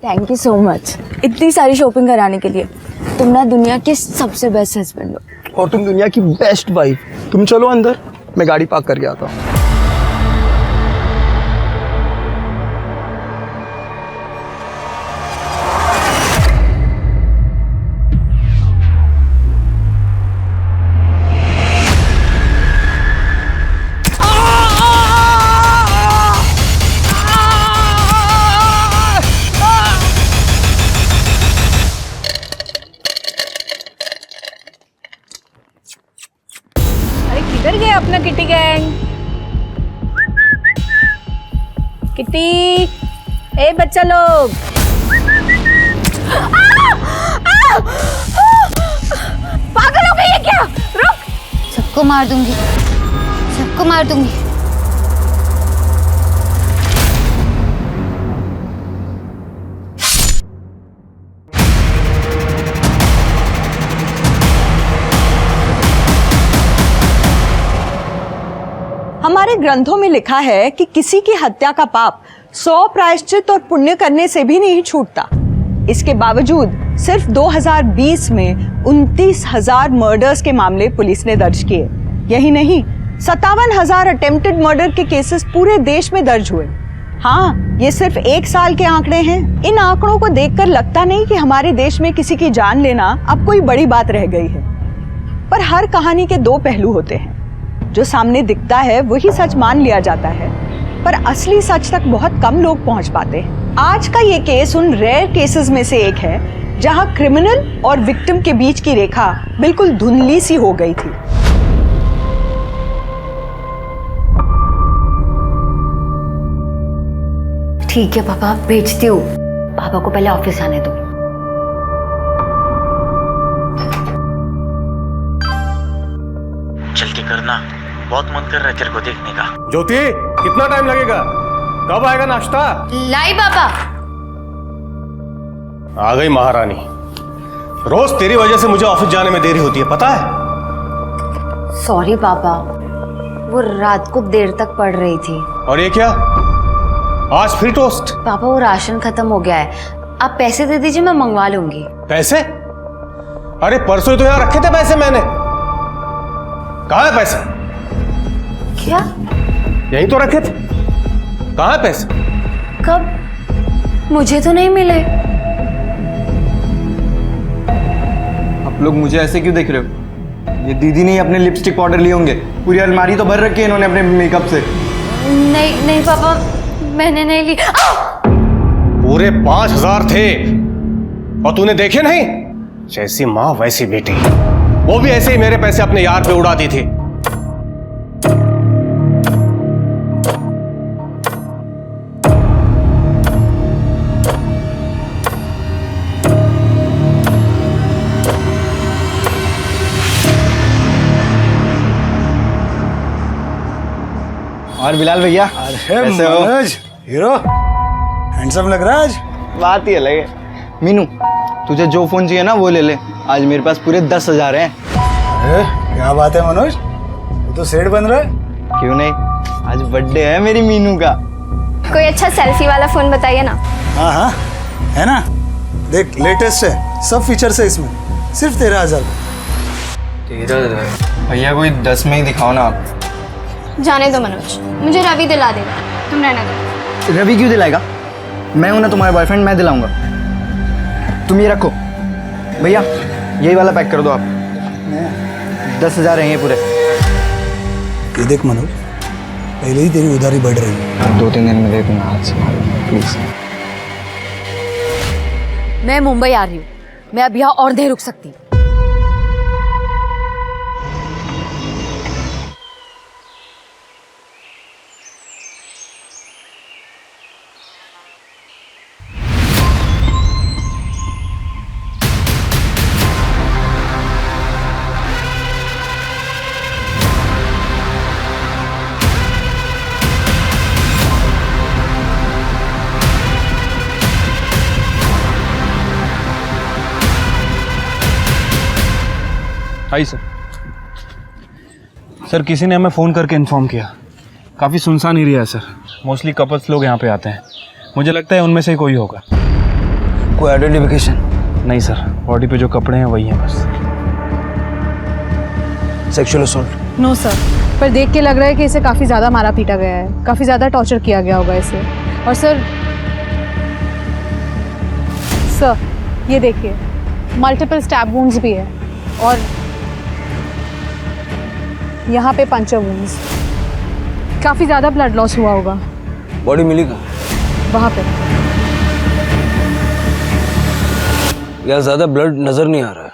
Thank you so much इतनी सारी shopping कराने के लिए। तुम ना दुनिया के सबसे बेस्ट हस्बैंड हो। और तुम दुनिया की बेस्ट वाइफ। तुम चलो अंदर, मैं गाड़ी पार्क करके आता हूँ। किधर गए अपना किटी गैंग? किटी, ए बच्चा लोग, पागल हो गई है क्या? रुक! सबको मार दूंगी, सबको मार दूंगी। हमारे ग्रंथों में लिखा है कि किसी की हत्या का पाप 100 प्रायश्चित और पुण्य करने से भी नहीं छूटता। इसके बावजूद सिर्फ 2020 में 29,000 मर्डर्स के मामले पुलिस ने दर्ज किए। यही नहीं, 57,000 अटेम्प्टेड मर्डर के केसेस पूरे देश में दर्ज हुए। हाँ, ये सिर्फ एक साल के आंकड़े हैं। इन आंकड़ों को देखकर लगता नहीं कि हमारे देश में किसी की जान लेना अब कोई बड़ी बात रह गई है। पर हर कहानी के दो पहलू होते हैं। जो सामने दिखता है वही सच मान लिया जाता है, पर असली सच तक बहुत कम लोग पहुंच पाते हैं। आज का ये केस उन रेयर केसेस में से एक है जहां क्रिमिनल और विक्टिम के बीच की रेखा बिल्कुल धुंधली सी हो गई थी। ठीक है पापा, भेजती हूँ। पापा को पहले ऑफिस आने दो। जल्दी करना, बहुत मन कर रहा है तेरे को देखने का। ज्योति, कितना टाइम लगेगा? कब आएगा नाश्ता? लाई पापा। आ गई महारानी। रोज तेरी वजह से मुझे ऑफिस जाने में देरी होती है, पता है? सॉरी पापा, वो रात को देर तक पढ़ रही थी। और ये क्या, आज फिर टोस्ट? पापा वो राशन खत्म हो गया है, आप पैसे दे दीजिए, मैं मंगवा लूंगी। पैसे? अरे परसों तो यहाँ रखे थे पैसे मैंने। कहाँ है पैसे? क्या? यहीं तो रखे थे। कहाँ है पैसे? कब? मुझे तो नहीं मिले। आप लोग मुझे ऐसे क्यों देख रहे हो? ये दीदी ने अपने लिपस्टिक पाउडर लिए होंगे। पूरी अलमारी तो भर रखी है इन्होंने अपने मेकअप से। नहीं नहीं पापा, मैंने नहीं ली। पूरे 5,000 थे और तूने देखे नहीं? जैसी माँ वैसी बेटी। वो भी ऐसे ही मेरे पैसे अपने यार पे उड़ा दी थी। और बिलाल भैया, अरे कैसे हो? मनोज, हीरो हैंडसम लग रहा है आज। बात ही अलग है। मीनू, तुझे जो फोन चाहिए ना वो ले ले। आज मेरे पास पूरे 10,000 हैं। अरे क्या बात है मनोज, तू तो सेठ बन रहा है। क्यों नहीं, आज बर्थडे है मेरी मीनू का। कोई अच्छा सेल्फी वाला फोन बताइए ना। हाँ हाँ, है ना, देख लेटेस्ट है, सब फीचर्स है इसमें, सिर्फ 13,000। भैया कोई 10 में ही दिखाओ ना आप। जाने दो मनोज, मुझे रवि दिला देगा, तुम रहने दो। रवि क्यों दिलाएगा? मैं हूं ना तुम्हारा बॉयफ्रेंड, मैं दिलाऊंगा। तुम ये रखो। भैया यही वाला पैक कर दो आप। 10,000 हैं ये पूरे। ये देख मनोज, पहले ही तेरी उधारी बढ़ रही है। 2-3 दिन में दे दूंगा, हाथ से प्लीज। मैं मुंबई आ रही हूँ, मैं अब यहाँ और नहीं रुक सकती। आई सर। सर किसी ने हमें फ़ोन करके इन्फॉर्म किया, काफ़ी सुनसान एरिया है सर। मोस्टली कपल्स लोग यहाँ पे आते हैं। मुझे लगता है उनमें से ही कोई होगा। कोई आइडेंटिफिकेशन? नहीं सर, बॉडी पे जो कपड़े हैं वही हैं बस। Sexual assault? नो सर, पर देख के लग रहा है कि इसे काफ़ी ज़्यादा मारा पीटा गया है, काफ़ी ज़्यादा टॉर्चर किया गया होगा इसे। और सर ये देखिए, मल्टीपल स्टैब वुंड्स भी है और यहाँ पे पंचर वुंड्स। काफ़ी ज़्यादा ब्लड लॉस हुआ होगा। बॉडी मिली कहाँ? वहाँ पे। यार ज़्यादा ब्लड नज़र नहीं आ रहा है,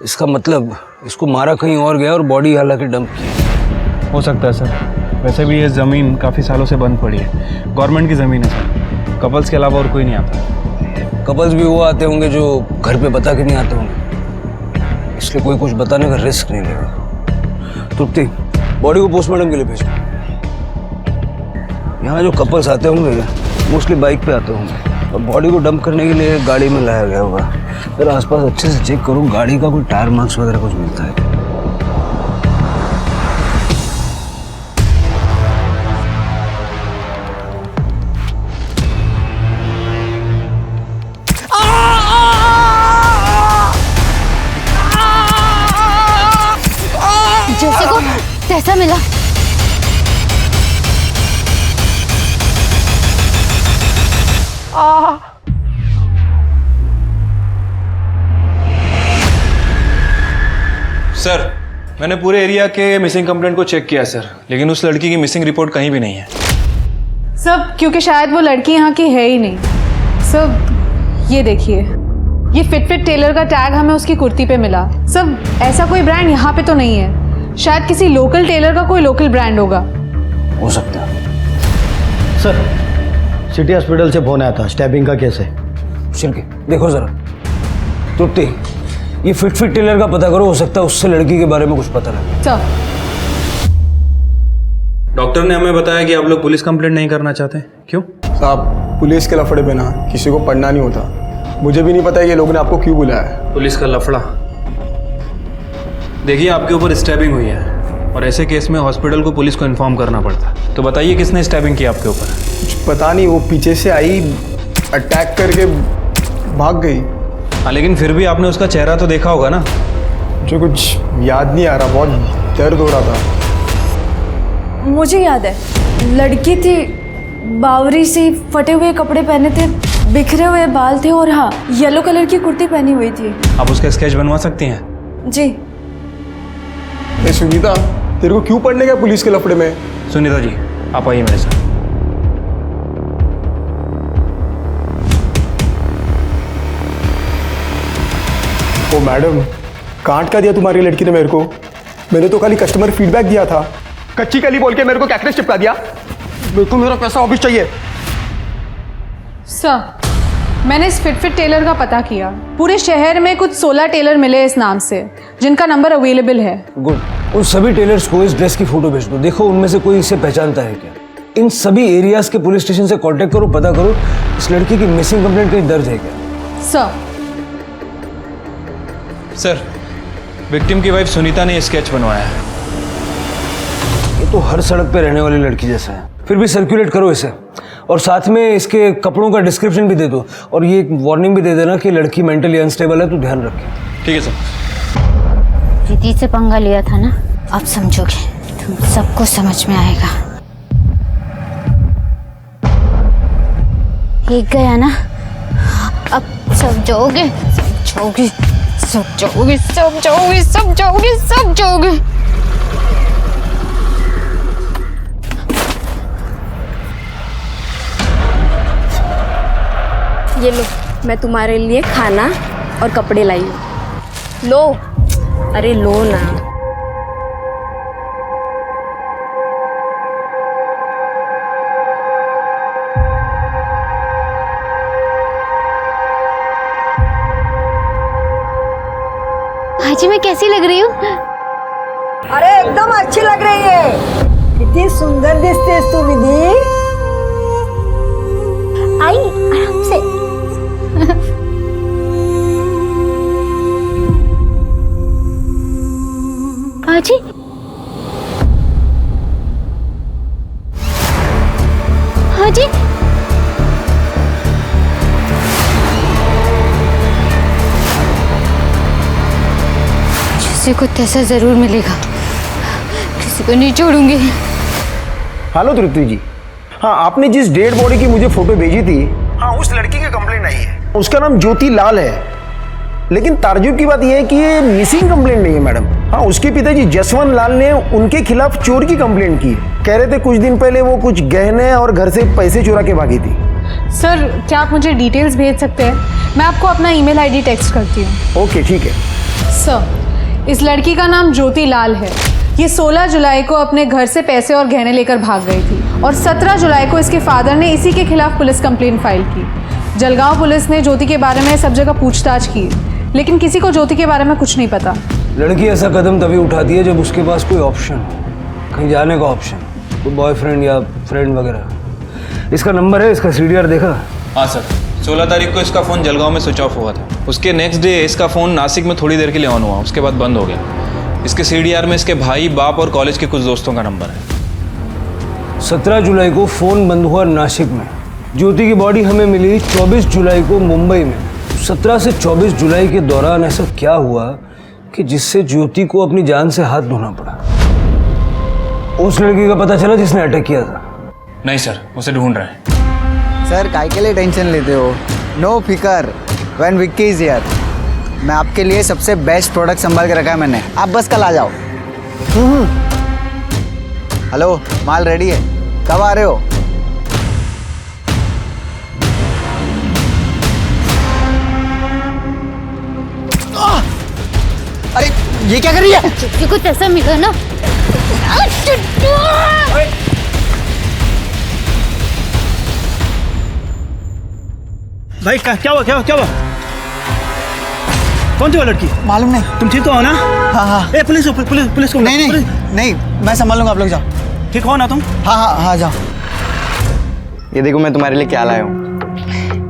इसका मतलब इसको मारा कहीं और गया और बॉडी हालांकि डंप की। हो सकता है सर, वैसे भी ये ज़मीन काफ़ी सालों से बंद पड़ी है, गवर्नमेंट की ज़मीन है सर, कपल्स के अलावा और कोई नहीं आता। कपल्स भी वो आते होंगे जो घर पे बता के नहीं आते होंगे, इसलिए कोई कुछ बताने का रिस्क नहीं लेगा। तृप्ति, बॉडी को पोस्टमार्टम के लिए भेजो। यहाँ जो कपल्स आते होंगे मोस्टली बाइक पे आते होंगे और बॉडी को डंप करने के लिए गाड़ी में लाया गया होगा। फिर आसपास अच्छे से चेक करूँ, गाड़ी का कोई टायर मार्क्स वगैरह कुछ मिलता है? जैसे को तैसा मिला। सर, मैंने पूरे एरिया के मिसिंग कंप्लेंट को चेक किया सर, लेकिन उस लड़की की मिसिंग रिपोर्ट कहीं भी नहीं है। सब क्योंकि शायद वो लड़की यहाँ की है ही नहीं। सब ये देखिए, ये फिट टेलर का टैग हमें उसकी कुर्ती पे मिला। सब ऐसा कोई ब्रांड यहाँ पे तो नहीं है, शायद किसी लोकल टेलर का कोई लोकल ब्रांड होगा। हो सकता है। सर, सिटी हॉस्पिटल से फोन आया था, स्टैबिंग का केस है। शिल्पी, देखो जरा। तृप्ति, ये फिट टेलर का पता करो, हो सकता है उससे लड़की के बारे में कुछ पता लगे। सर, डॉक्टर ने हमें बताया कि आप लोग पुलिस कंप्लेंट नहीं करना चाहते, क्यों? साहब, पुलिस के लफड़े पे ना किसी को पढ़ना नहीं होता। मुझे भी नहीं पता है ये लोग ने आपको क्यों बुलाया है। पुलिस का लफड़ा? देखिए, आपके ऊपर स्टैबिंग हुई है और ऐसे केस में हॉस्पिटल को पुलिस को इन्फॉर्म करना पड़ता है। तो बताइए किसने स्टैबिंग की आपके ऊपर? कुछ पता नहीं, वो पीछे से आई, अटैक करके भाग गई। हाँ, लेकिन फिर भी आपने उसका चेहरा तो देखा होगा ना? मुझे कुछ याद नहीं आ रहा, बहुत दर्द हो रहा था। मुझे याद है, लड़की थी, बावरी सी, फटे हुए कपड़े पहने थे, बिखरे हुए बाल थे और हाँ, येलो कलर की कुर्ती पहनी हुई थी। आप उसका स्केच बनवा सकती हैं? जी। ए सुनीता, तेरे को क्यों पढ़ने गया पुलिस के लफड़े में? सुनीता जी, आप आइए मेरे साथ। ओ मैडम, कांट का दिया तुम्हारी लड़की ने मेरे को। मैंने तो खाली कस्टमर फीडबैक दिया था। कच्ची कली बोल के मेरे को कैक्रेस चिपका दिया। मेरे को मेरा पैसा वापस चाहिए। सर, मैंने इस फिट टेलर का पता किया। पूरे शहर में कुछ 16 टेलर मिले इस नाम से, जिनका नंबर अवेलेबल है। गुड। उन सभी टेलर्स को इस ड्रेस की फोटो भेज दो, देखो उनमें से कोई इसे पहचानता है क्या। इन सभी एरियाज के पुलिस स्टेशन से कांटेक्ट करो, पता करो इस लड़की की मिसिंग कंप्लेंट कहीं दर्ज है क्या। सर, विक्टिम की वाइफ सुनीता ने स्केच बनवाया है। ये तो हर सड़क पे रहने वाली लड़की जैसा है। फिर भी सर्कुलेट करो इसे और साथ में इसके कपड़ों का डिस्क्रिप्शन भी दे दो और ये एक वार्निंग भी दे देना कि लड़की मेंटली अनस्टेबल है, तो ध्यान रखें। ठीक है सर। दीदी से पंगा लिया था ना, अब समझोगे, तुम सबको समझ में आएगा। एक गया ना, अब समझोगे, समझोगे, समझोगे, समझोगे, समझोगे, समझोगे। ये लो, मैं तुम्हारे लिए खाना और कपड़े लाई हूँ। लो, अरे लो ना। भाजी मैं कैसी लग रही हूँ? अरे एकदम अच्छी लग रही है। कितनी सुंदर दिखती तू दीदी। आई आराम से। भाजी, भाजी, किसी को तैसा ज़रूर मिलेगा, किसी को नहीं छोड़ूंगी। हेलो तृप्ति जी, हाँ आपने जिस डेड बॉडी की मुझे फोटो भेजी थी, हाँ उस लड़की की कंप्लेंट आई है। उसका नाम ज्योति लाल है, लेकिन ताज्जुब की बात यह है कि ये मिसिंग कंप्लेंट नहीं है मैडम। हाँ उसके पिताजी जसवंत लाल ने उनके खिलाफ चोर की कंप्लेंट की। कह रहे थे कुछ दिन पहले वो कुछ गहने और घर से पैसे चुरा के भागी थी। सर क्या आप मुझे डिटेल्स भेज सकते हैं? मैं आपको अपना ईमेल आईडी टेक्स्ट करती हूँ। ओके ठीक है। सर इस लड़की का नाम ज्योति लाल है। ये 16 जुलाई को अपने घर से पैसे और गहने लेकर भाग गई थी और 17 जुलाई को इसके फादर ने इसी के खिलाफ पुलिस कंप्लेंट फाइल की। जलगांव पुलिस ने ज्योति के बारे में सब जगह पूछताछ की, लेकिन किसी को ज्योति के बारे में कुछ नहीं पता। लड़की ऐसा कदम तभी उठाती है जब उसके पास कोई ऑप्शन हो, कहीं जाने का ऑप्शन, कोई बॉयफ्रेंड या फ्रेंड वगैरह। इसका नंबर है, इसका CDR देखा? हाँ सर, 16 तारीख को इसका फ़ोन जलगांव में स्विच ऑफ हुआ था। उसके नेक्स्ट डे इसका फ़ोन नासिक में थोड़ी देर के लिए ऑन हुआ, उसके बाद बंद हो गया। इसके CDR में इसके भाई, बाप और कॉलेज के कुछ दोस्तों का नंबर है। 17 जुलाई को फ़ोन बंद हुआ नासिक में। ज्योति की बॉडी हमें मिली 24 जुलाई को मुंबई में। 17 से 24 जुलाई के दौरान ऐसा क्या हुआ कि जिससे ज्योति को अपनी जान से हाथ धोना पड़ा? उस लड़की का पता चला जिसने अटैक किया था? नहीं सर, उसे ढूंढ रहे हैं। सर काय के लिए टेंशन लेते हो? नो फिकर, व्हेन विक्की इज हियर। मैं आपके लिए सबसे बेस्ट प्रोडक्ट संभाल के रखा है मैंने, आप बस कल आ जाओ। हेलो, माल रेडी है, कब आ रहे हो? अरे ये क्या कर रही है? किसी को तैसा मिला ना। भाई क्या हुआ, क्या हुआ? कौन थी वो लड़की? मालूम नहीं। तुम ठीक तो हो ना? हाँ हाँ। ए पुलिस को नहीं, मैं संभाल लूंगा, आप लोग जाओ। ठीक हो ना तुम? हाँ जाओ। ये देखो मैं तुम्हारे लिए क्या लाया हूँ।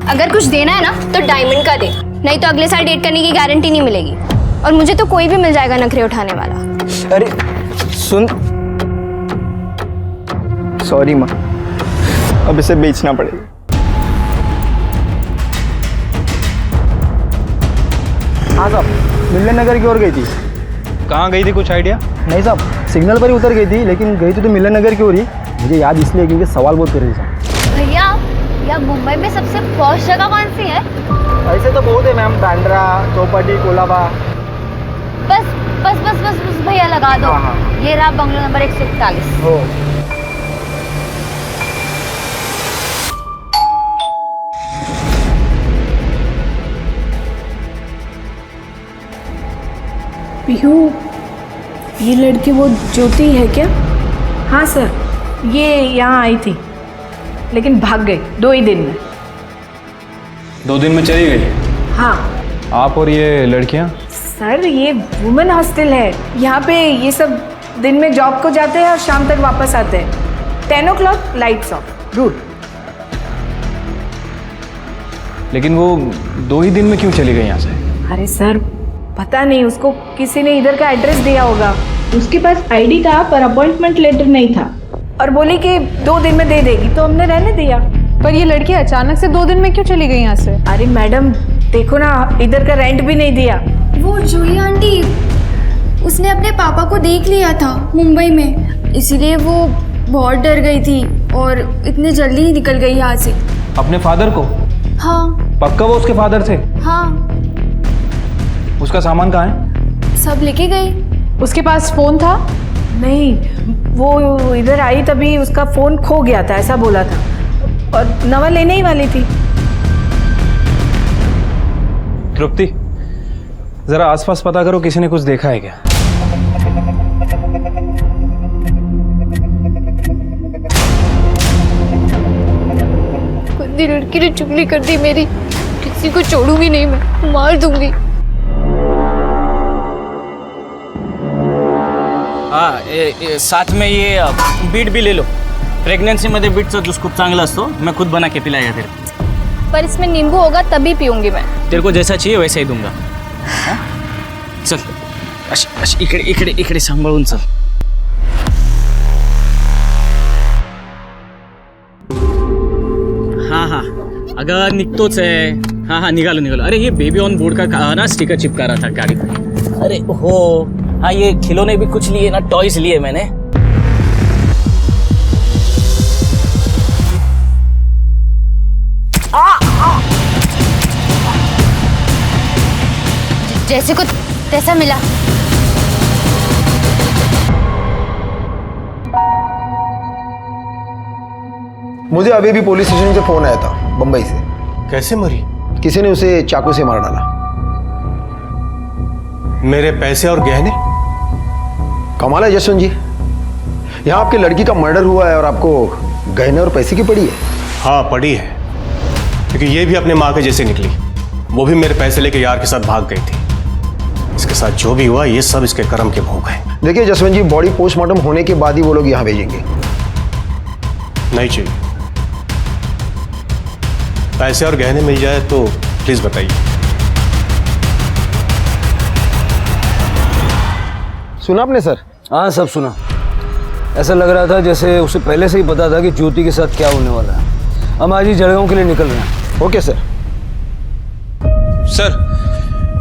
अगर कुछ देना है ना तो डायमंड का दे, नहीं तो अगले साल डेट करने की गारंटी नहीं मिलेगी। और मुझे तो कोई भी मिल जाएगा नखरे उठाने वाला। अरे सुन, सॉरी माँ, अब इसे बेचना पड़ेगा। हाँ साहब, मिलन नगर की ओर गई थी। कहाँ गई थी, कुछ आइडिया? नहीं साहब, सिग्नल पर ही उतर गई थी, लेकिन गई तो मिलन नगर की ओर ही। मुझे याद इसलिए क्योंकि सवाल बहुत कर रही थी। भैया, या मुंबई में सबसे पॉश जगह कौन सी है? ऐसे तो बहुत है मैम, बांद्रा, चौपाटी, कोलाबा। बस भैया लगा दो। हाँ। ये रहा बंगलो नंबर 141। हो। पीहू, ये लड़की वो ज्योति है क्या? हाँ सर, ये यहाँ आई थी लेकिन भाग गई 2 ही दिन में। 2 दिन में चली गई? हाँ। आप और ये लड़कियाँ? सर ये वुमेन हॉस्टल है, यहाँ पे ये सब दिन में जॉब को जाते हैं और शाम तक वापस आते हैं। 10 o'clock लाइट्स ऑफ, रूट। लेकिन वो 2 ही दिन में क्यों चली गई यहाँ से? अरे सर पता नहीं, उसको किसी ने इधर का एड्रेस दिया होगा। उसके पास आईडी था पर अपॉइंटमेंट लेटर नहीं था, और बोली कि 2 दिन में दे देगी, तो हमने रहने दिया। पर ये लड़की अचानक से 2 दिन में क्यों चली गई यहाँ से? अरे मैडम देखो ना, इधर का रेंट भी नहीं दिया। वो जूही आंटी, उसने अपने पापा को देख लिया था मुंबई में, इसीलिए वो बहुत डर गई थी और इतने जल्दी ही निकल गई यहाँ से। अपने फादर को? हाँ। पक्का वो उसके फादर थे? हाँ। उसका सामान कहाँ है? सब लेके गई। उसके पास फोन था? नहीं, वो इधर आई तभी उसका फोन खो गया था, ऐसा बोला था, और नवा लेने ही वाली थी। तृप्ति, जरा आसपास पता करो, किसी ने कुछ देखा है क्या? गंदी लड़की ने चुगली कर दी मेरी, किसी को छोड़ूंगी नहीं, मैं मार दूंगी। हाँ, साथ में ये बीट भी ले लो। प्रेग्नेंसीमध्ये बीटचा ज्यूस खूप चांगला असतो, मैं खुद बना के पिलाया तेरे। पर इसमें नींबू होगा तभी पीऊंगी मैं। तेरे को जैसा चाहिए वैसा ही दूंगा। हाँ? चल, इकडे इकडे इकडे सांभाळून चल। हाँ, अगर निघतोच आहे। हाँ निघालो। अरे ये बेबी ऑन बोर्ड का ना स्टिकर चिपका रहा था गाड़ी पर। अरे हो, हाँ, ये खिलौने भी कुछ लिए ना, टॉयज लिए मैंने। जैसे कुछ तैसा मिला। मुझे अभी भी पुलिस स्टेशन से फोन आया था बंबई से। कैसे मरी? किसी ने उसे चाकू से मार डाला। मेरे पैसे और गहने? कमाल है जसवंत जी, यहाँ आपकी लड़की का मर्डर हुआ है और आपको गहने और पैसे की पड़ी है। हाँ पड़ी है, क्योंकि ये भी अपने माँ के जैसे निकली। वो भी मेरे पैसे लेके यार के साथ भाग गई थी। इसके साथ जो भी हुआ ये सब इसके कर्म के भोग है। देखिए जसवंत जी, बॉडी पोस्टमार्टम होने के बाद ही वो लोग यहाँ भेजेंगे। नहीं चाहिए। पैसे और गहने मिल जाए तो प्लीज बताइए। सुना आपने सर? हाँ सब सुना। ऐसा लग रहा था जैसे उसे पहले से ही पता था कि ज्योति के साथ क्या होने वाला है। हम आज ही जलगांव के लिए निकल रहे हैं। Okay sir. सर,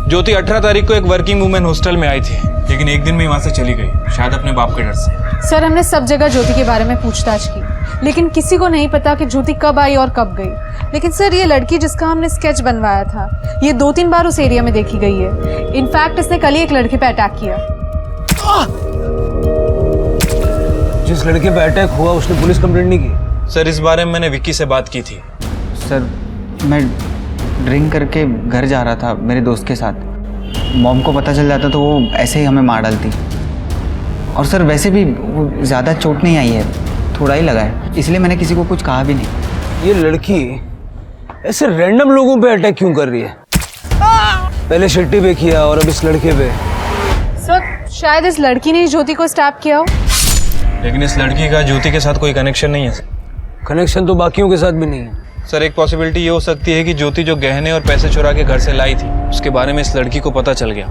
ज्योति 18 तारीख को एक वर्किंग वुमेन हॉस्टल में आई थी, लेकिन एक दिन में वहां से चली गई, शायद अपने बाप के डर से। सर, हमने सब जगह ज्योति के बारे में पूछताछ की, लेकिन किसी को नहीं पता कि ज्योति कब आई और कब गई। लेकिन सर, ये लड़की जिसका हमने स्केच बनवाया था, ये 2-3 बार उस एरिया में देखी गई है। इनफैक्ट इसने कल ही एक लड़के पे अटैक किया। जिस लड़के पे अटैक हुआ उसने पुलिस कंप्लेंट नहीं की? सर, इस बारे में मैंने विक्की से बात की थी। सर, मैं ड्रिंक करके घर जा रहा था मेरे दोस्त के साथ। मॉम को पता चल जाता तो वो ऐसे ही हमें मार डालती। और सर, वैसे भी वो ज़्यादा चोट नहीं आई है, थोड़ा ही लगा है, इसलिए मैंने किसी को कुछ कहा भी नहीं। ये लड़की ऐसे रैंडम लोगों पे अटैक क्यों कर रही है? पहले शेट्टी पे किया और अब इस लड़के पे। सर, शायद इस लड़की ने ज्योति को स्टैप किया हो। लेकिन इस लड़की का ज्योति के साथ कोई कनेक्शन नहीं है। कनेक्शन तो बाकियों के साथ भी नहीं है। सर, एक पॉसिबिलिटी ये हो सकती है कि ज्योति जो गहने और पैसे चुरा के घर से लाई थी, उसके बारे में इस लड़की को पता चल गया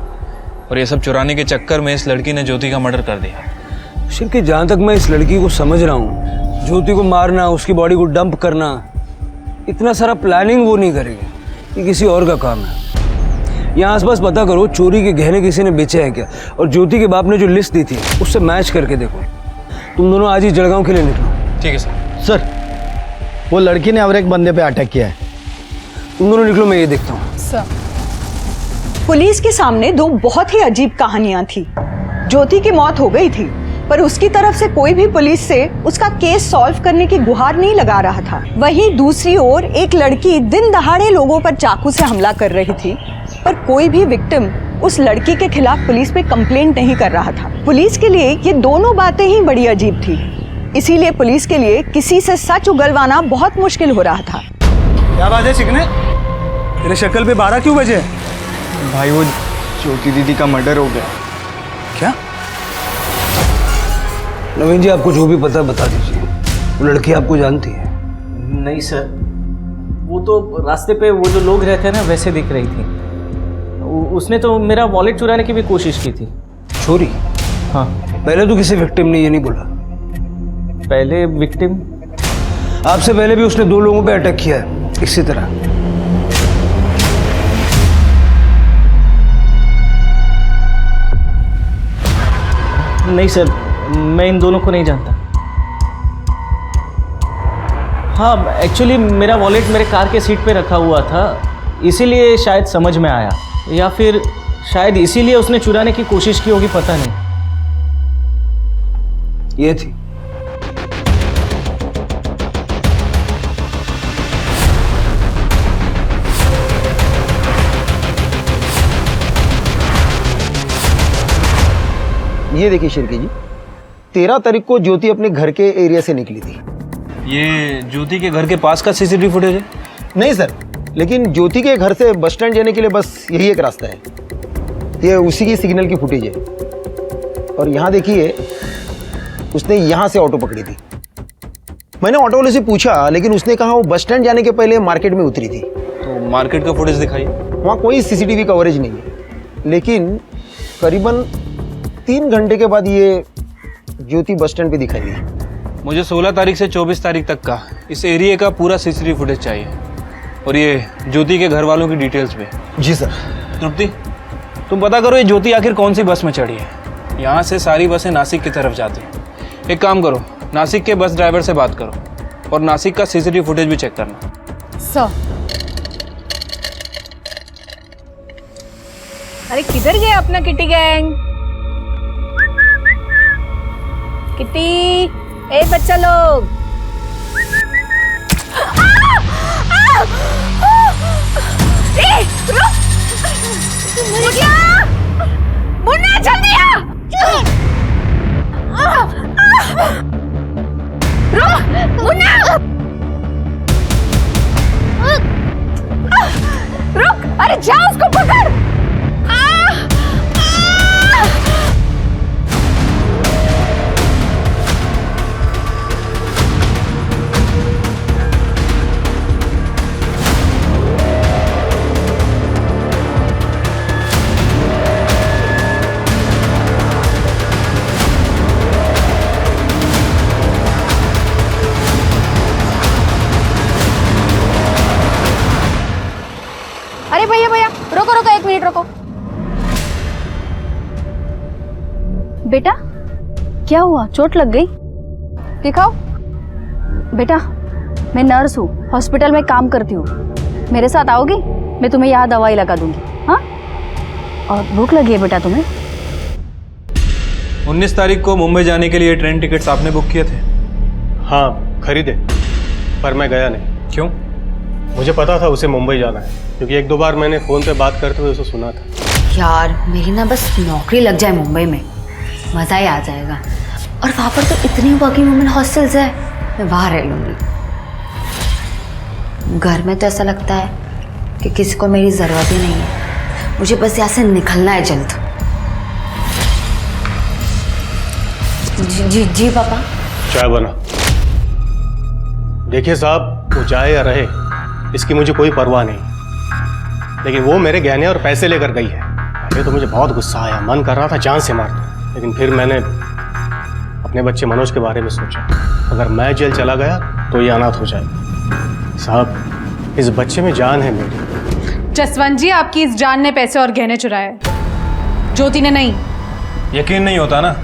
और ये सब चुराने के चक्कर में इस लड़की ने ज्योति का मर्डर कर दिया। शिल्पी, जहाँ तक मैं इस लड़की को समझ रहा हूँ, ज्योति को मारना, उसकी बॉडी को डंप करना, इतना सारा प्लानिंग वो नहीं करेगी। ये किसी और का काम है। यहाँ आसपास पता करो चोरी के गहने किसी ने बेचे हैं क्या, और ज्योति के बाप ने जो लिस्ट दी थी उससे मैच करके देखो। तुम दोनों आज ही जलगांव के लिए निकलो। ठीक है सर। सर, वो लड़की ने और एक बंदे पे अटैक किया है। तुम दोनों निकलो, मैं ये देखता हूँ। सर, पुलिस के सामने दो बहुत ही अजीब कहानियां थी। ज्योति की मौत हो गई थी, पर उसकी तरफ से कोई भी पुलिस से उसका केस सॉल्व करने की गुहार नहीं लगा रहा था। वहीं दूसरी ओर एक लड़की दिन दहाड़े लोगों पर चाकू से हमला कर रही थी, पर कोई भी विक्टिम उस लड़की के खिलाफ पुलिस पे कंप्लेंट नहीं कर रहा था। पुलिस के लिए ये दोनों बातें ही बड़ी अजीब थी। इसीलिए पुलिस के लिए किसी से सच उगलवाना बहुत मुश्किल हो रहा था। क्या बात है चिकने, तेरे शक्ल पे 12 क्यों बजे? भाई, वो ज्योति दीदी का मर्डर हो गया। क्या? नवीन जी, आपको जो भी पता बता दीजिए। वो लड़की आपको जानती है? नहीं सर, वो तो रास्ते पे वो जो लोग रहते हैं ना, वैसे दिख रही थी। उसने तो मेरा वॉलेट चुराने की भी कोशिश की थी। चोरी? हाँ। पहले तो किसी विक्टिम ने ये नहीं बोला। पहले विक्टिम? आपसे पहले भी उसने 2 लोगों पे अटैक किया है इसी तरह। नहीं सर, मैं इन दोनों को नहीं जानता। हाँ, एक्चुअली मेरा वॉलेट मेरे कार के सीट पे रखा हुआ था, इसीलिए शायद समझ में आया, या फिर शायद इसीलिए उसने चुराने की कोशिश की होगी, पता नहीं। ये थी। ये देखिए शिल्पी जी, 13 तारीख को ज्योति अपने घर के एरिया से निकली थी। ये ज्योति के घर के पास का सीसीटीवी फुटेज है? नहीं सर, लेकिन ज्योति के घर से बस स्टैंड जाने के लिए बस यही एक रास्ता है। ये उसी की सिग्नल की फुटेज है। और यहाँ देखिए, उसने यहाँ से ऑटो पकड़ी थी। मैंने ऑटो वाले से पूछा, लेकिन उसने कहा वो बस स्टैंड जाने के पहले मार्केट में उतरी थी। तो मार्केट का फुटेज दिखाइए। वहाँ कोई सीसीटीवी कवरेज नहीं है, लेकिन करीबन 3 घंटे के बाद ये ज्योति बस स्टैंड पे दिखाई दी। मुझे 16 तारीख से 24 तारीख तक का इस एरिया का पूरा सीसीटीवी फुटेज चाहिए, और ये ज्योति के घर वालों की डिटेल्स पे। जी सर। तृप्ति, तुम पता करो ये ज्योति आखिर कौन सी बस में चढ़ी है। यहाँ से सारी बसें नासिक की तरफ जाती हैं। एक काम करो, नासिक के बस ड्राइवर से बात करो और नासिक का सीसीटीवी फुटेज भी चेक करना। सर, अरे किधर गए अपना किटी गैंग? किटी, ए बच्चा लोग, मुन्ना जल्दी आ! मुन्ना! रुक! अरे जा उसको पकड़! अरे भैया भैया, रोको रोको, 1 मिनट रोको। बेटा क्या हुआ, चोट लग गई? दिखाओ। बेटा मैं नर्स हूँ, हॉस्पिटल में काम करती हूँ, मेरे साथ आओगी? मैं तुम्हें यहाँ दवाई लगा दूंगी। हाँ, और भूख लगी है बेटा तुम्हें? 19 तारीख को मुंबई जाने के लिए ट्रेन टिकट्स आपने बुक किए थे? हाँ खरीदे, पर मैं गया नहीं। क्यों? मुझे पता था उसे मुंबई जाना है, क्योंकि 1-2 बार मैंने फ़ोन पे बात करते हुए उसे सुना था। यार मेरी ना बस नौकरी लग जाए मुंबई में, मज़ा ही आ जाएगा। और वहाँ पर तो इतनी वर्किंग वुमेन हॉस्टल्स है, मैं वहाँ रह लूँगी। घर में तो ऐसा लगता है कि किसी को मेरी ज़रूरत ही नहीं है, मुझे बस यहाँ से निकलना है जल्द। जी जी जी पापा। चाय बना। देखिए साहब, वो जाए या रहे इसकी मुझे कोई परवाह नहीं, लेकिन वो मेरे गहने और पैसे लेकर गई है। पहले तो मुझे बहुत गुस्सा आया, मन कर रहा था जान से मार दूं, लेकिन फिर मैंने अपने बच्चे मनोज के बारे में सोचा। अगर मैं जेल चला गया तो ये अनाथ हो जाएगा। साहब इस बच्चे में जान है मेरी। जसवंत जी, आपकी इस जान ने पैसे और गहने चुराए, ज्योति ने नहीं। यकीन नहीं होता ना,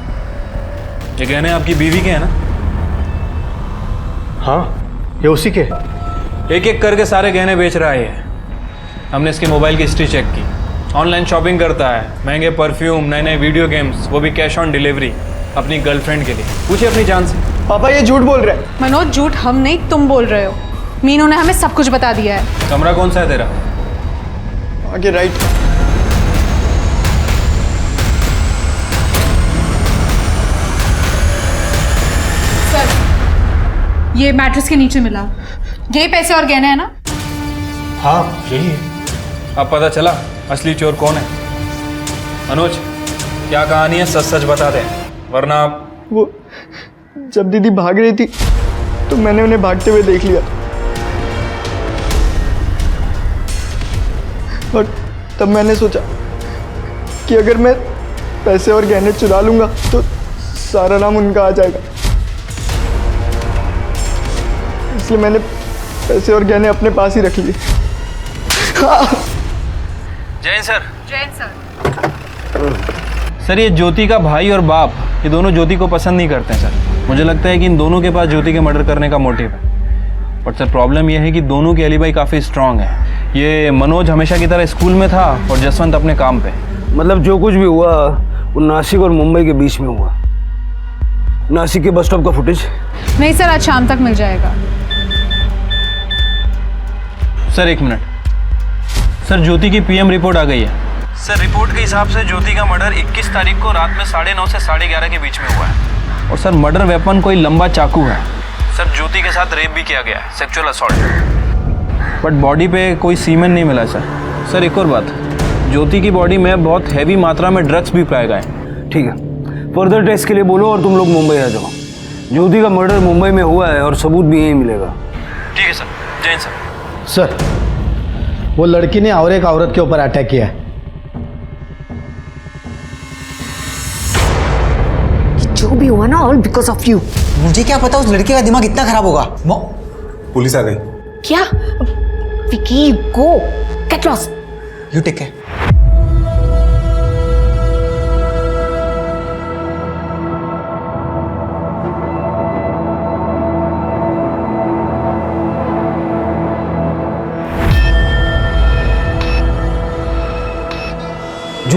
ये गहने आपकी बीवी के हैं ना? हाँ ये उसी के। एक एक करके सारे गहने बेच रहा है ये। हमने इसके मोबाइल की हिस्ट्री चेक की, ऑनलाइन शॉपिंग करता है, महंगे परफ्यूम, नए नए वीडियो गेम्स, वो भी कैश ऑन डिलीवरी अपनी गर्लफ्रेंड के लिए। पूछिए अपनी जान से। पापा ये झूठ बोल रहे हैं। मनोज झूठ हम नहीं, तुम बोल रहे हो। मीनू ने हमें सब कुछ बता दिया है। कमरा कौन सा है तेरा? आगे राइट। सर ये मैट्रेस के नीचे मिला, ये पैसे और गहने है ना? हाँ यही है। अब पता चला असली चोर कौन है। मनोज क्या कहानी है, सच सच बता दे, वरना आप। वो जब दीदी भाग रही थी तो मैंने उन्हें भागते हुए देख लिया, और तब मैंने सोचा कि अगर मैं पैसे और गहने चुरा लूंगा तो सारा नाम उनका आ जाएगा, इसलिए मैंने पैसे और गहने अपने पास ही रख लिए। Jain sir. Jain sir. Sir ये ज्योति का भाई और बाप, ये दोनों ज्योति को पसंद नहीं करते हैं सर। मुझे लगता है कि इन दोनों के पास ज्योति के मर्डर करने का मोटिव है, बट सर प्रॉब्लम ये है कि दोनों की एलिबाई काफ़ी स्ट्रांग है। ये मनोज हमेशा की तरह स्कूल में था और जसवंत अपने काम पे। मतलब जो कुछ भी हुआ वो नासिक और मुंबई के बीच में हुआ। नासिक के बस स्टॉप का फुटेज? नहीं सर, आज शाम तक मिल जाएगा। Sir 1 minute. सर ज्योति की पीएम रिपोर्ट आ गई है। सर रिपोर्ट के हिसाब से ज्योति का मर्डर 21 तारीख को रात में 9:30 से 11:30 के बीच में हुआ है। और सर मर्डर वेपन कोई लंबा चाकू है। सर ज्योति के साथ रेप भी किया गया है, सेक्सुअल असॉल्ट। बट बॉडी पे कोई सीमेन नहीं मिला सर। सर एक और बात, ज्योति की बॉडी में बहुत हैवी मात्रा में ड्रग्स भी पाए गए। ठीक है, फर्दर टेस्ट के लिए बोलो और तुम लोग मुंबई आ जाओ। ज्योति का मर्डर मुंबई में हुआ है और सबूत भी यहीं मिलेगा। ठीक है सर। जैन सर। सर वो लड़की ने और एक औरत के ऊपर अटैक किया है। जो भी हुआ ना, ऑल बिकॉज ऑफ यू। मुझे क्या पता उस लड़के का दिमाग इतना खराब होगा। पुलिस आ गई। क्या? Vicky go, get lost. You take care.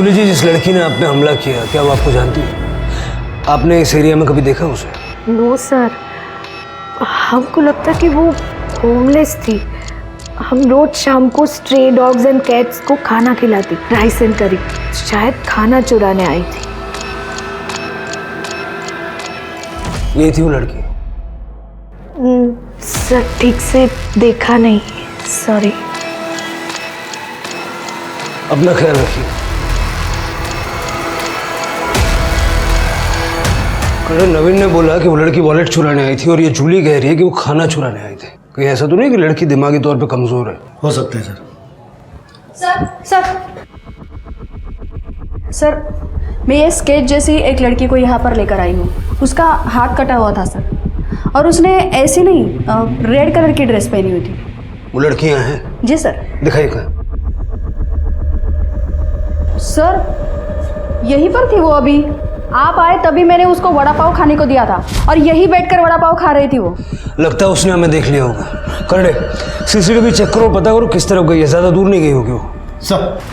Julie ji, जिस लड़की ने आप पे हमला किया, क्या वो आपको जानती है? आपने इस एरिया में कभी देखा उसे? नो सर, हमको लगता कि वो होमलेस थी। हम रोज शाम को स्ट्रे डॉग्स एंड कैट्स को खाना खिलाती, राइस एंड करी। शायद खाना चुराने आई थी। यही थी वो लड़की? सर ठीक से देखा नहीं, सॉरी। अपना ख्याल रखिए। अरे नवीन ने बोला कि वो लड़की वॉलेट चुराने आई थी और ये जूली कह रही है कि वो खाना चुराने आई थी। कहीं ऐसा तो नहीं कि लड़की दिमागी तौर पे कमजोर है? हो सकता है सर। सर, मैं ये स्केच जैसी एक लड़की को यहाँ पर लेकर आई हूँ। उसका हाथ कटा हुआ था सर, और उसने ऐसी नहीं रेड कलर की ड्रेस पहनी हुई थी। वो लड़कियाँ हैं? जी सर। दिखाइए कहाँ? सर, यहीं पर थी वो। अभी आप आए तभी मैंने उसको वड़ा पाव खाने को दिया था, और यहीं बैठकर वड़ा पाव खा रही थी वो। लगता है उसने हमें देख लिया होगा। कर सीसीटीवी चेक करो, पता करो किस तरफ गई है। ज्यादा दूर नहीं गई होगी वो। सर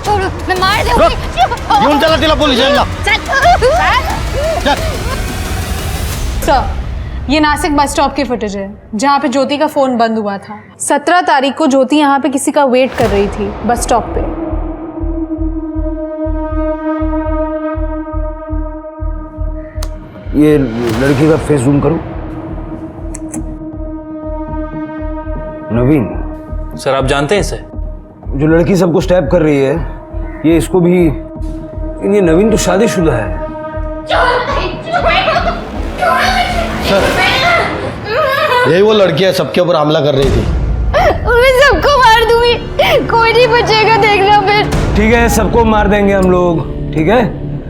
छोड़ो, मैं मार दूंगी। घेऊन चला तिला पोलीस स्टेशनला। सर, ये नासिक बस स्टॉप की फुटेज है जहाँ पे ज्योति का फोन बंद हुआ था। 17 तारीख को ज्योति यहाँ पे किसी का वेट कर रही थी बस स्टॉप पे। ये लड़की का फेस जूम करो। नवीन सर, आप जानते हैं इसे? जो लड़की सबको स्टैप कर रही है, ये इसको भी। ये नवीन तो शादीशुदा है। सर, यही वो लड़की है सबके ऊपर हमला कर रही थी। मैं सबको मार दूंगी, कोई नहीं बचेगा, देखना फिर। ठीक है, सबको मार देंगे हम लोग। ठीक है,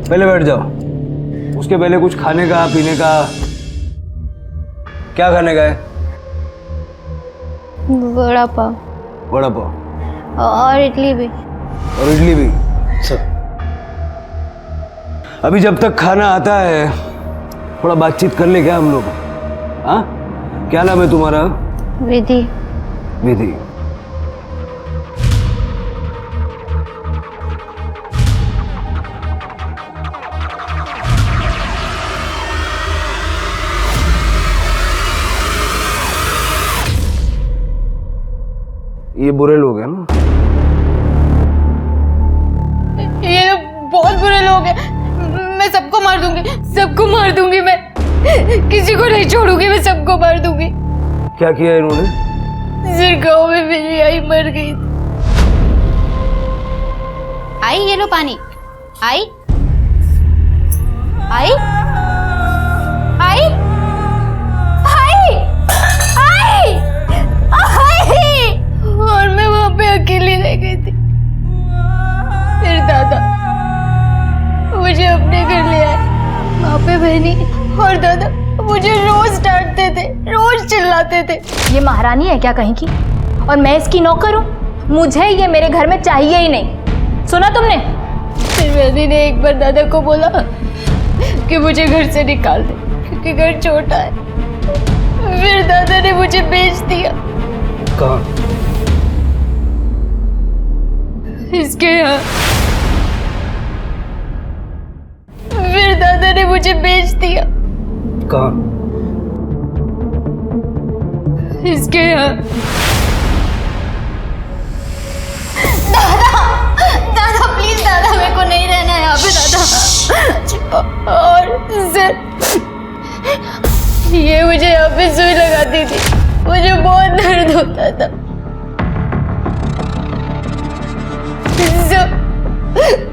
पहले बैठ जाओ। उसके पहले कुछ खाने का, पीने का। क्या खाने का है? वड़ा पाव। वड़ा पाव और इडली भी। और इडली भी। सर, अभी जब तक खाना आता है थोड़ा बातचीत कर ले क्या हम लोग? हाँ, क्या नाम है तुम्हारा? विधि। विधि। ये बुरे लोग हैं ना? ये बहुत बुरे लोग हैं। मैं सबको मार दूंगी, सबको मार दूंगी। मैं किसी को नहीं छोड़ूंगी, मैं सबको मार दूंगी। क्या किया इन्होंने? सिर गाँव में मेरी आई मर गई। आई, ये लो पानी। आई आई आई आई आई आई। और मैं वहां पे अकेली रह गई थी। फिर दादा मुझे अपने घर ले आए। वहां पे बहनी और दादा मुझे रोज डांटते थे, रोज चिल्लाते थे। ये महारानी है क्या कहीं की? और मैं इसकी नौकर हूँ? मुझे ये मेरे घर में चाहिए ही नहीं। सुना तुमने? फिर बहनी ने एक बार दादा को बोला कि मुझे घर से निकाल दे क्योंकि घर छोटा है। फिर दादा ने मुझे बेच दिया। कहाँ? इसके यहाँ। फिर दादा ने मुझे बेच दिया। कहाँ? इसके यहाँ। दादा प्लीज, दादा मेरे को नहीं रहना है यहाँ पे दादा। और सर, ये मुझे यहाँ पे सुई लगाती थी, मुझे बहुत दर्द होता था।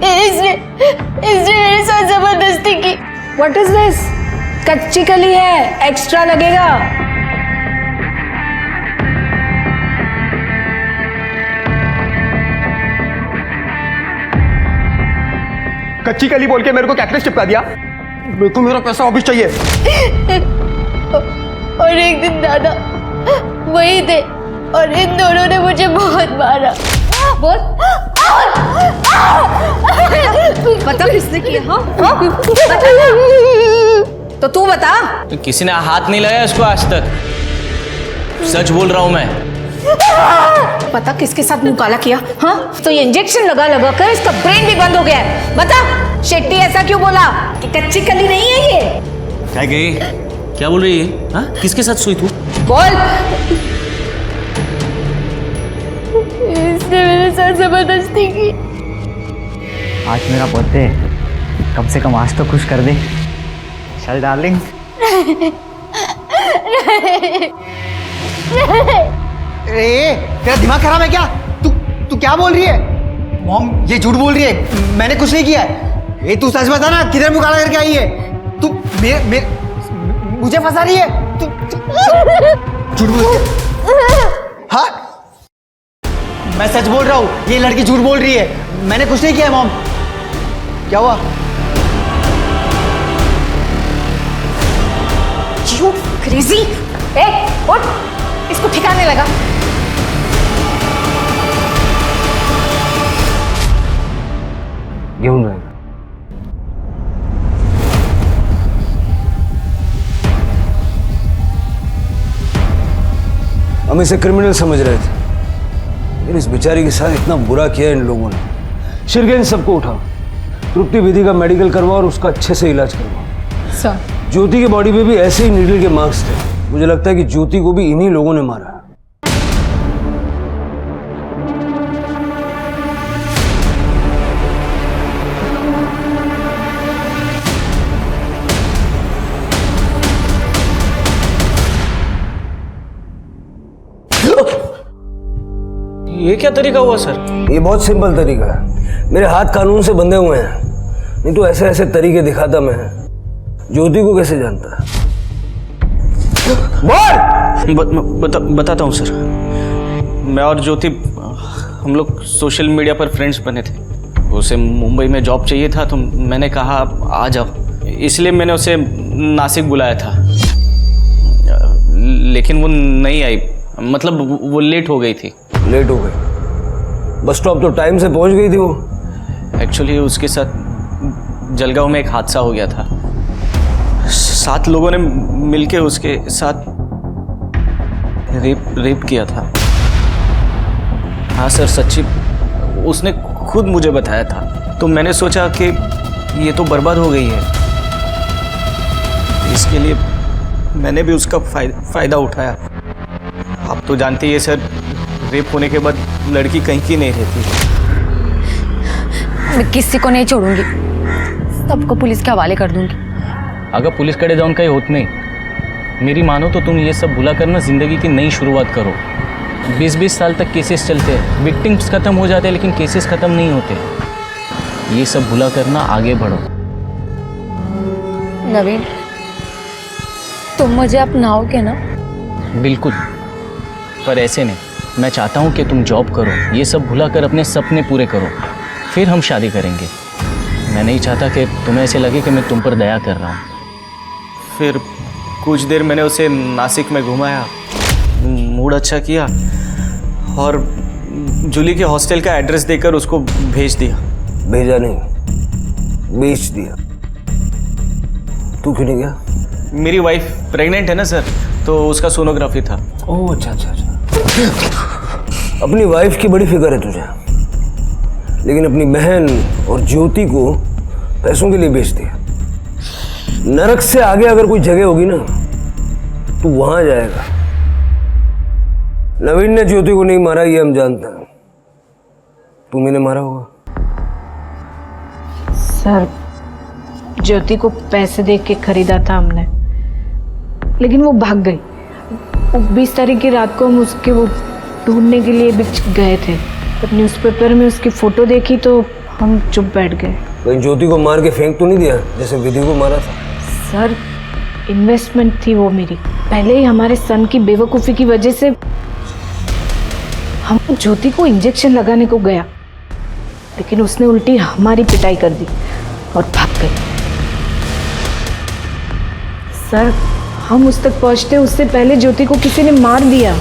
इसने मेरे साथ जबरदस्ती की। What is this? कच्ची कली है, एक्स्ट्रा लगेगा। कच्ची कली बोल के मेरे को कैक्टस चिपका दिया। मेरे को मेरा पैसा वापस चाहिए। और एक दिन दादा वही थे और इन दोनों ने मुझे बहुत मारा। बोल बता किसने किया? हाँ बता ना। तो तू बता। किसी ने हाथ नहीं लगाया इसको आज तक, सच बोल रहा हूं मैं। पता किसके साथ मुंह काला किया? हाँ तो ये इंजेक्शन लगा लगा कर इसका ब्रेन भी बंद हो गया है। बता शेट्टी ऐसा क्यों बोला कि कच्ची कली नहीं है ये? क्या गई? क्या बोल रही है? हाँ किसके साथ सोई तू? बोल। इसने मेरे साथ जबरदस्ती की। आज मेरा बर्थडे है, कम से कम आज तो खुश कर दे। चल डार्लिंग। तेरा दिमाग खराब है क्या? तू क्या बोल रही है? मॉम ये झूठ बोल रही है, मैंने कुछ नहीं किया है। ये तू सच बता ना, किधर मुँह काला करके आई है? तू मुझे फंसा रही है? तू झूठ बोल रही है? हाँ मैं सच बोल रहा हूँ, ये लड़की झूठ बोल रही है, मैंने कुछ नहीं किया है। मॉम क्या हुआ? You crazy? उठ, इसको ठिकाने लगा। घेऊन जाएगा। हम इसे क्रिमिनल समझ रहे थे, लेकिन इस बेचारी के साथ इतना बुरा किया इन लोगों ने। शिरगेन सबको उठाओ, तृप्ति विधि का मेडिकल करवाओ और उसका अच्छे से इलाज करवाओ। सर ज्योति के बॉडी पे भी ऐसे ही नीडल के मार्क्स थे। मुझे लगता है कि ज्योति को भी इन्हीं लोगों ने मारा। ये क्या तरीका हुआ सर? ये बहुत सिंपल तरीका है, मेरे हाथ कानून से बंधे हुए हैं, नहीं तो ऐसे ऐसे तरीके दिखाता मैं ज्योति को कैसे जानता है? बताता हूँ सर। मैं और ज्योति हम लोग सोशल मीडिया पर फ्रेंड्स बने थे। उसे मुंबई में जॉब चाहिए था तो मैंने कहा आ जाओ, इसलिए मैंने उसे नासिक बुलाया था। लेकिन वो नहीं आई, मतलब वो लेट हो गई थी। लेट हो गई? बस स्टॉप तो टाइम से पहुंच गई थी वो। एक्चुअली उसके साथ जलगांव में एक हादसा हो गया था। 7 लोगों ने मिलके उसके साथ रेप किया था। हाँ सर सच्ची, उसने खुद मुझे बताया था। तो मैंने सोचा कि ये तो बर्बाद हो गई है, इसके लिए मैंने भी उसका फायदा उठाया। आप तो जानते ही है सर, रेप होने के बाद लड़की कहीं की नहीं रहती। मैं किसी को नहीं छोड़ूंगी, सबको पुलिस के हवाले कर दूंगी। अगर पुलिस कड़े डाउन का ही होत नहीं, मेरी मानो तो तुम ये सब भुला करना ज़िंदगी की नई शुरुआत करो। 20-20 साल तक केसेस चलते हैं, विक्टिम्स ख़त्म हो जाते हैं लेकिन केसेस ख़त्म नहीं होते। ये सब भुला करना, आगे बढ़ो। नवीन, तुम मुझे अपनाओगे ना? बिल्कुल, पर ऐसे नहीं। मैं चाहता हूँ कि तुम जॉब करो, ये सब भुला कर अपने सपने पूरे करो, फिर हम शादी करेंगे। मैं नहीं चाहता कि तुम्हें ऐसे लगे कि मैं तुम पर दया कर रहा हूँ। फिर कुछ देर मैंने उसे नासिक में घुमाया, मूड अच्छा किया और जूली के हॉस्टल का एड्रेस देकर उसको भेज दिया। भेजा नहीं, बेच दिया। तू क्यों नहीं गया? मेरी वाइफ प्रेग्नेंट है ना सर, तो उसका सोनोग्राफी था। ओह अच्छा अच्छा अच्छा। अपनी वाइफ की बड़ी फिक्र है तुझे, लेकिन अपनी बहन और ज्योति को पैसों के लिए बेच दिया। नरक से आगे अगर कोई जगह होगी ना तो वहां जाएगा। नवीन ने ज्योति को नहीं मारा, ये हम जानते हैं। तुम्ही ने मारा होगा। सर, ज्योति को पैसे दे के खरीदा था हमने, लेकिन वो भाग गई। 20 तारीख की रात को हम उसके वो ढूंढने के लिए बीच गए थे, पर न्यूज़पेपर में उसकी फ़ोटो देखी तो हम चुप बैठ गए। कहीं ज्योति को मार के फेंक तो नहीं दिया जैसे विधि को मारा था? सर, इन्वेस्टमेंट थी वो मेरी। पहले ही हमारे सन की बेवकूफ़ी की वजह से हम ज्योति को इंजेक्शन लगाने को गया, लेकिन उसने उल्टी हमारी पिटाई कर दी और भाग गई। सर, हम उस तक पहुंचते उससे पहले ज्योति को किसी ने मार दिया।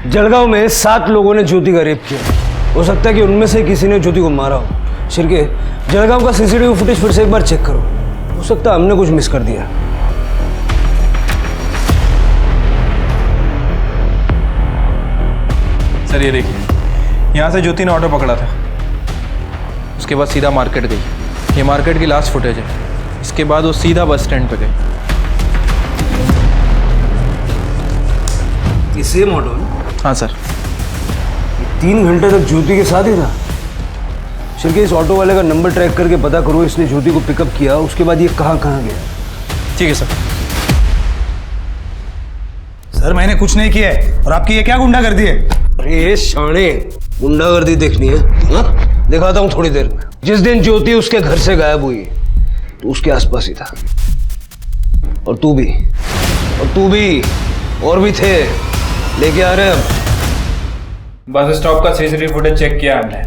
जलगांव में 7 लोगों ने ज्योति का रेप किया। हो सकता है कि उनमें से किसी ने ज्योति को मारा हो। शिर्के, जलगांव का सीसीटीवी फुटेज फिर से एक बार चेक करो। हो सकता है हमने कुछ मिस कर दिया। सर ये देखिए, यहाँ से ज्योति ने ऑटो पकड़ा था, उसके बाद सीधा मार्केट गई। ये मार्केट की लास्ट फुटेज है। इसके बाद वो सीधा बस स्टैंड पे गई। ये सेम ऑटो है? हाँ सर। 3 घंटे तक ज्योति के साथ ही था। शिर्के, इस ऑटो वाले का नंबर ट्रैक करके पता करो इसने ज्योति को पिकअप किया, उसके बाद ये कहाँ कहाँ गया। ठीक है सर। सर मैंने कुछ नहीं किया है, और आपकी ये क्या गुंडागर्दी है? अरे शाणे, गुंडागर्दी देखनी है? हाँ, दिखाता हूँ थोड़ी देर में। जिस दिन ज्योति उसके घर से गायब हुई तो उसके आसपास ही था। और तू भी, और भी थे। लेके आ रहे हैं अब। बस स्टॉप का सीसीटीवी फुटेज चेक किया हमने।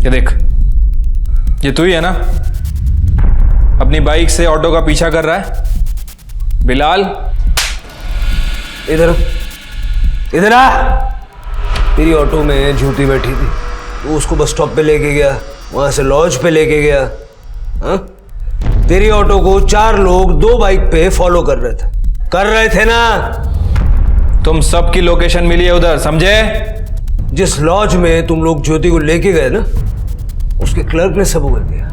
ये देख, ये तू ही है ना? अपनी बाइक से ऑटो का पीछा कर रहा है। बिलाल, इधर आ। तेरी ऑटो में ज्योति बैठी थी, वो उसको बस स्टॉप पे लेके गया, वहां से लॉज पे लेके गया। हाँ? तेरी ऑटो को 4 लोग 2 बाइक पे फॉलो कर रहे थे ना? तुम सबकी लोकेशन मिली है उधर, समझे? जिस लॉज में तुम लोग ज्योति को लेके गए ना, उसके क्लर्क ने सब उगल दिया।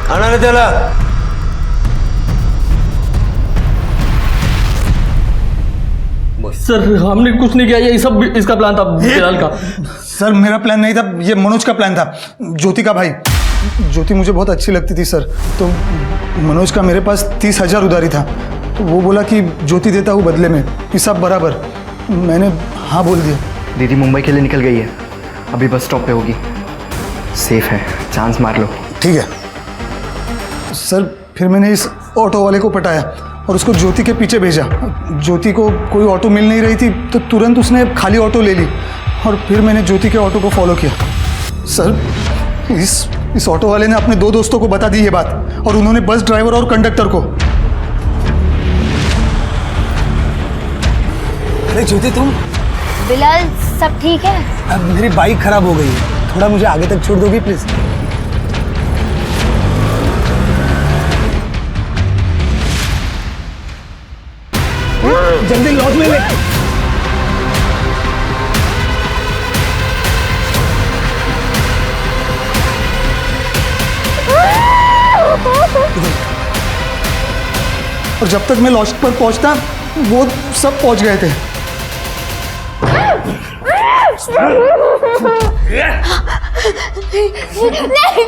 खाना नहीं चला। सर हमने कुछ नहीं किया, ये सब इसका प्लान था बिलाल का। सर मेरा प्लान नहीं था, ये मनोज का प्लान था, ज्योति का भाई। ज्योति मुझे बहुत अच्छी लगती थी सर, तो मनोज का मेरे पास 30,000 उधारी था, तो वो बोला कि ज्योति देता हूँ बदले में, हिसाब बराबर। मैंने हाँ बोल दिया। दीदी मुंबई के लिए निकल गई है, अभी बस स्टॉप पे होगी। सेफ है, चांस मार लो। ठीक है सर। फिर मैंने इस ऑटो वाले को पटाया और उसको ज्योति के पीछे भेजा। ज्योति को कोई ऑटो मिल नहीं रही थी, तो तुरंत उसने खाली ऑटो ले ली, और फिर मैंने ज्योति के ऑटो को फॉलो किया। सर इस ऑटो वाले ने अपने 2 दोस्तों को बता दी ये बात, और उन्होंने बस ड्राइवर और कंडक्टर को। अरे ज्योति, तुम? बिलाल, सब ठीक है? अब मेरी बाइक खराब हो गई है, थोड़ा मुझे आगे तक छोड़ दोगी प्लीज? जल्दी लॉज में ले। और जब तक मैं लॉज पर पहुंचता, वो सब पहुंच गए थे। नहीं,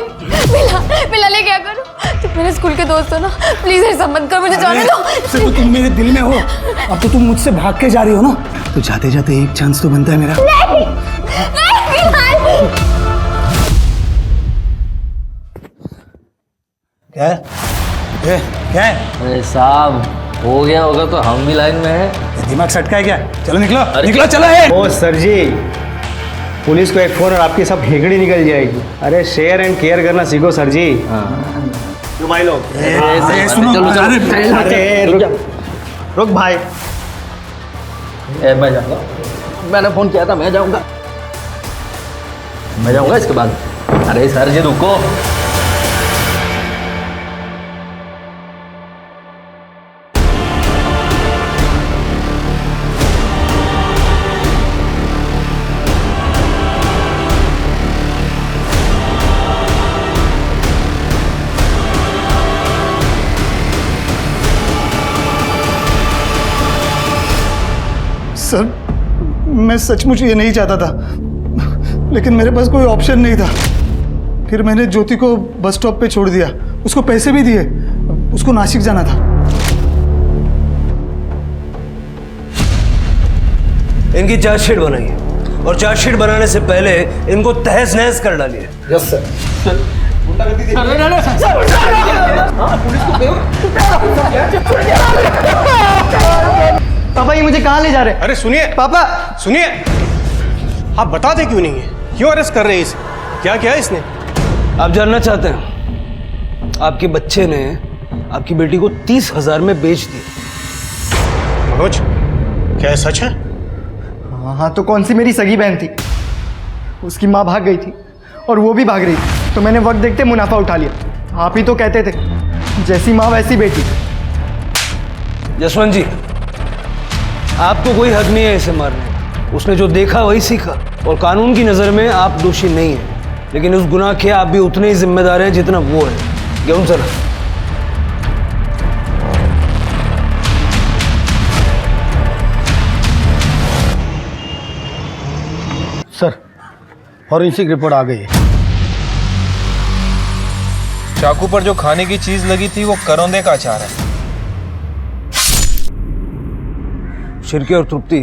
बिलाल ये क्या करूं? तुम मेरे स्कूल के दोस्त हो ना, प्लीज ऐसा मत कर, मुझे जाने दो। सिर्फ तुम मेरे दिल में हो, अब तो तुम मुझसे भाग के जा रही हो ना, तो जाते जाते एक चांस तो बनता है मेरा। नहीं, बिलाल। क्या है? क्या है? अरे साहब, हो गया होगा तो हम भी लाइन में हैं। दिमाग सटका है क्या? चलो निकलो, निकलो, चलो है। ओ सर जी, पुलिस को एक फोन और आपकी सब हेगड़ी निकल जाएगी। अरे शेयर एंड केयर करना सीखो सर जी। सुनो, रुक भाई। मैं जाऊंगा, मैंने फोन किया था, मैं जाऊंगा इसके बाद। अरे सर जी रुको। सर मैं सचमुच ये नहीं चाहता था, लेकिन मेरे पास कोई ऑप्शन नहीं था। फिर मैंने ज्योति को बस स्टॉप पे छोड़ दिया, उसको पैसे भी दिए, उसको नासिक जाना था। इनकी चार्जशीट बनाइए, और चार्जशीट बनाने से पहले इनको तहस नहस कर डालिए। Yes sir. पापा ये मुझे कहाँ ले जा रहे हैं? अरे सुनिए पापा, सुनिए, आप बताते क्यों नहीं है? क्यों अरेस्ट कर रहे हैं इसे? क्या किया इसने? आप जानना चाहते हैं? आपके बच्चे ने आपकी बेटी को 30,000 में बेच दिया। मनोज, क्या ये सच है? हाँ, तो कौन सी मेरी सगी बहन थी, उसकी माँ भाग गई थी और वो भी भाग रही थी, तो मैंने वक्त देखते मुनाफा उठा लिया। आप ही तो कहते थे जैसी माँ वैसी बेटी। जसवंत जी, आपको कोई हक नहीं है इसे मारने का। उसने जो देखा वही सीखा, और कानून की नज़र में आप दोषी नहीं हैं, लेकिन उस गुनाह के आप भी उतने ही जिम्मेदार हैं जितना वो है। गेहूं सर, फॉरेंसिक रिपोर्ट आ गई है। चाकू पर जो खाने की चीज लगी थी वो करौंदे का अचार है। शिरके और तृप्ति,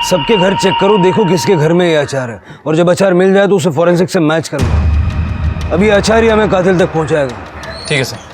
सबके घर चेक करो, देखो किसके घर में ये अचार है, और जब अचार मिल जाए तो उसे फॉरेंसिक से मैच करना। अभी अचार ही हमें कातिल तक पहुंचाएगा। ठीक है सर।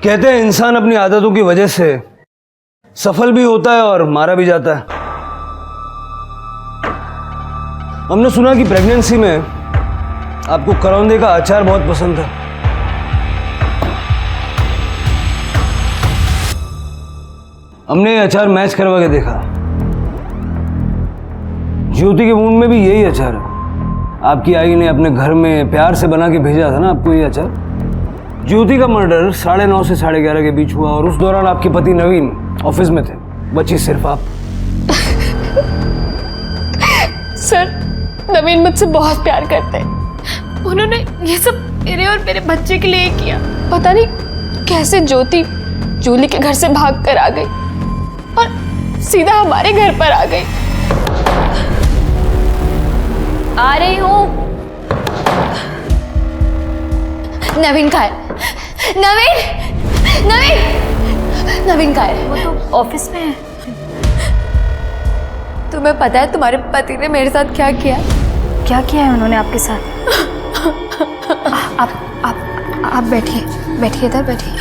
कहते हैं इंसान अपनी आदतों की वजह से सफल भी होता है और मारा भी जाता है। हमने सुना कि प्रेगनेंसी में आपको करौंदे का अचार बहुत पसंद था। हमने ये अचार मैच करवा के देखा। ज्योति के मुंह में भी यही अचार है। आपकी आई ने अपने घर में प्यार से बना के भेजा था ना आपको ये अचार। ज्योति का मर्डर 9:30 से 11:30 के बीच हुआ, और उस दौरान आपके पति नवीन ऑफिस में थे, बची सिर्फ आप। सर, नवीन मुझसे बहुत प्यार करते हैं। उन्होंने ये सब मेरे और मेरे बच्चे के लिए किया। पता नहीं कैसे ज्योति जूली के घर से भाग कर आ गई और सीधा हमारे घर पर आ गई। आ रही हूँ। नवीन कहाँ है? नवीन कहाँ है? वो तो ऑफिस में है। तुम्हें पता है तुम्हारे पति ने मेरे साथ क्या किया? क्या किया है उन्होंने आपके साथ? आप बैठिए इधर बैठिए।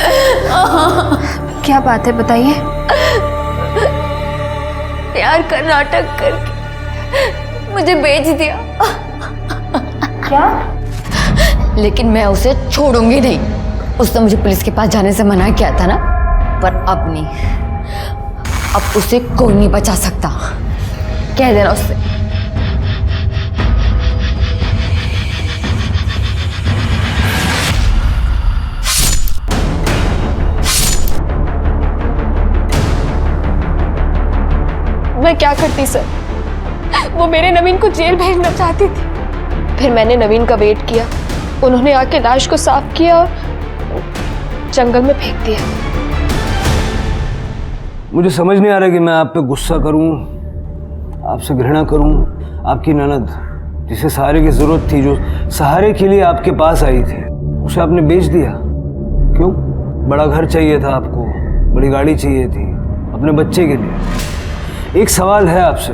क्या बात है, बताइए। प्यार का नाटक करके मुझे बेच दिया। क्या? लेकिन मैं उसे छोड़ूंगी नहीं। उसने मुझे पुलिस के पास जाने से मना किया था ना, पर अब नहीं। अब उसे कोई नहीं बचा सकता। कह देना उससे। मैं क्या करती सर? वो मेरे नवीन को जेल भेजना चाहती थी। फिर मैंने नवीन का वेट किया। उन्होंने आके लाश को साफ किया और जंगल में फेंक दिया। मुझे समझ नहीं आ रहा कि मैं आप पे गुस्सा करूं, आपसे घृणा करूं। आपकी ननद, जिसे सहारे की जरूरत थी, जो सहारे के लिए आपके पास आई थी, उसे आपने बेच दिया। क्यों? बड़ा घर चाहिए था आपको, बड़ी गाड़ी चाहिए थी अपने बच्चे के लिए। एक सवाल है आपसे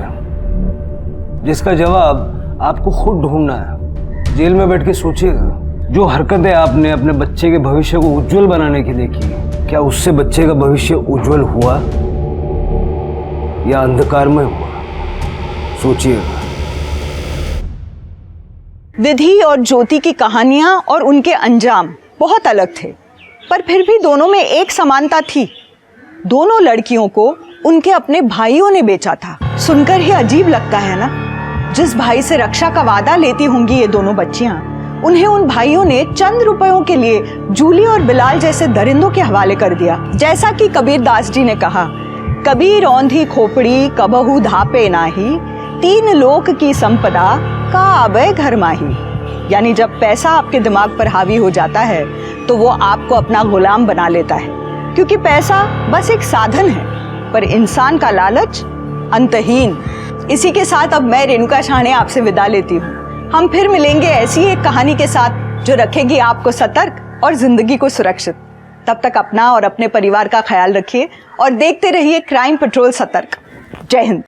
जिसका जवाब आपको खुद ढूंढना है। जेल में बैठ के सोचिएगा, जो हरकतें आपने अपने बच्चे के भविष्य को उज्जवल बनाने के लिए की, क्या उससे बच्चे का भविष्य उज्जवल हुआ या अंधकारमय हुआ? सोचिएगा। विधि और ज्योति की कहानियां और उनके अंजाम बहुत अलग थे, पर फिर भी दोनों में एक समानता थी। दोनों लड़कियों को उनके अपने भाइयों ने बेचा था। सुनकर ही अजीब लगता है ना। जिस भाई से रक्षा का वादा लेती होंगी ये दोनों बच्चियां, उन्हें उन भाइयों ने चंद रुपयों के लिए जूली और बिलाल जैसे दरिंदों के हवाले कर दिया। जैसा कि कबीर दास जी ने कहा, कबीर औंधी खोपड़ी कबहू धापे नाही, तीन लोक की संपदा का आबे घर माही। यानी जब पैसा आपके दिमाग पर हावी हो जाता है तो वो आपको अपना गुलाम बना लेता है, क्योंकि पैसा बस एक साधन है, पर इंसान का लालच अंतहीन। इसी के साथ अब मैं रेणुका शाहणे आपसे विदा लेती हूँ। हम फिर मिलेंगे ऐसी एक कहानी के साथ जो रखेगी आपको सतर्क और जिंदगी को सुरक्षित। तब तक अपना और अपने परिवार का ख्याल रखिए और देखते रहिए क्राइम पेट्रोल सतर्क। जय हिंद।